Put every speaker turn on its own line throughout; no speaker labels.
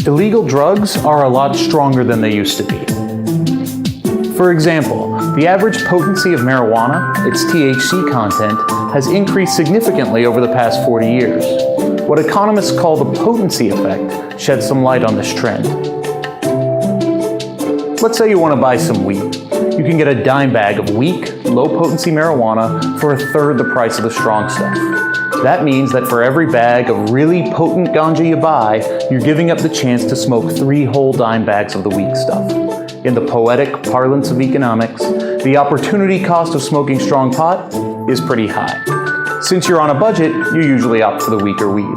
Illegal drugs are a lot stronger than they used to be. For example, the average potency of marijuana, its THC content, has increased significantly over the past 40 years. What economists call the potency effect sheds some light on this trend. Let's say you want to buy some weed. You can get a dime bag of weak, low-potency marijuana for a third the price of the strong stuff. That means that for every bag of really potent ganja you buy, you're giving up the chance to smoke 3 whole dime bags of the weak stuff. In the poetic parlance of economics, the opportunity cost of smoking strong pot is pretty high. Since you're on a budget, you usually opt for the weaker weed.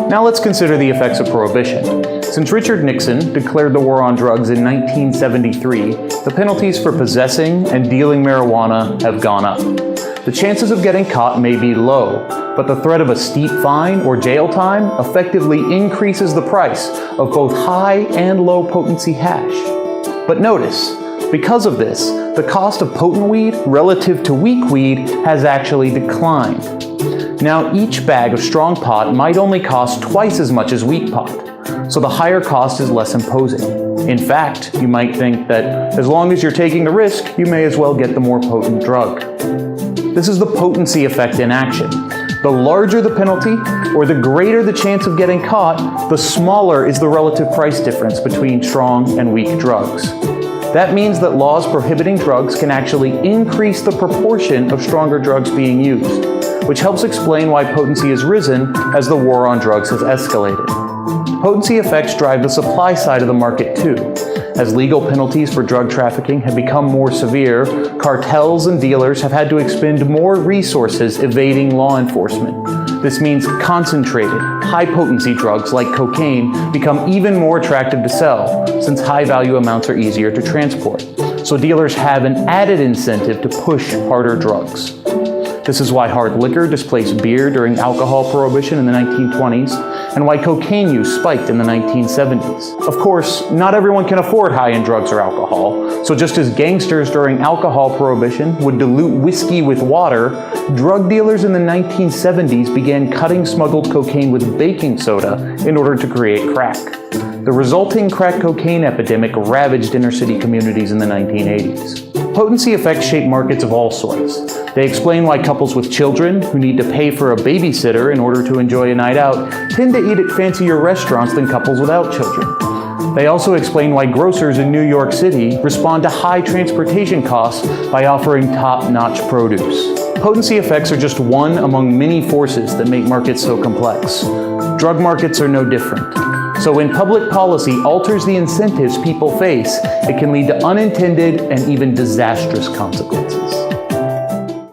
Now let's consider the effects of prohibition. Since Richard Nixon declared the war on drugs in 1973, the penalties for possessing and dealing marijuana have gone up. The chances of getting caught may be low, but the threat of a steep fine or jail time effectively increases the price of both high and low potency hash. But notice, because of this, the cost of potent weed relative to weak weed has actually declined. Now, each bag of strong pot might only cost twice as much as weak pot, so the higher cost is less imposing. In fact, you might think that as long as you're taking the risk, you may as well get the more potent drug. This is the potency effect in action. The larger the penalty, or the greater the chance of getting caught, the smaller is the relative price difference between strong and weak drugs. That means that laws prohibiting drugs can actually increase the proportion of stronger drugs being used, which helps explain why potency has risen as the war on drugs has escalated. Potency effects drive the supply side of the market too. As legal penalties for drug trafficking have become more severe, cartels and dealers have had to expend more resources evading law enforcement. This means concentrated, high-potency drugs like cocaine become even more attractive to sell, since high-value amounts are easier to transport. So dealers have an added incentive to push harder drugs. This is why hard liquor displaced beer during alcohol prohibition in the 1920s, and why cocaine use spiked in the 1970s. Of course, not everyone can afford high-end drugs or alcohol, so just as gangsters during alcohol prohibition would dilute whiskey with water, drug dealers in the 1970s began cutting smuggled cocaine with baking soda in order to create crack. The resulting crack cocaine epidemic ravaged inner-city communities in the 1980s. Potency effects shape markets of all sorts. They explain why couples with children who need to pay for a babysitter in order to enjoy a night out tend to eat at fancier restaurants than couples without children. They also explain why grocers in New York City respond to high transportation costs by offering top-notch produce. Potency effects are just one among many forces that make markets so complex. Drug markets are no different. So when public policy alters the incentives people face, it can lead to unintended and even disastrous consequences.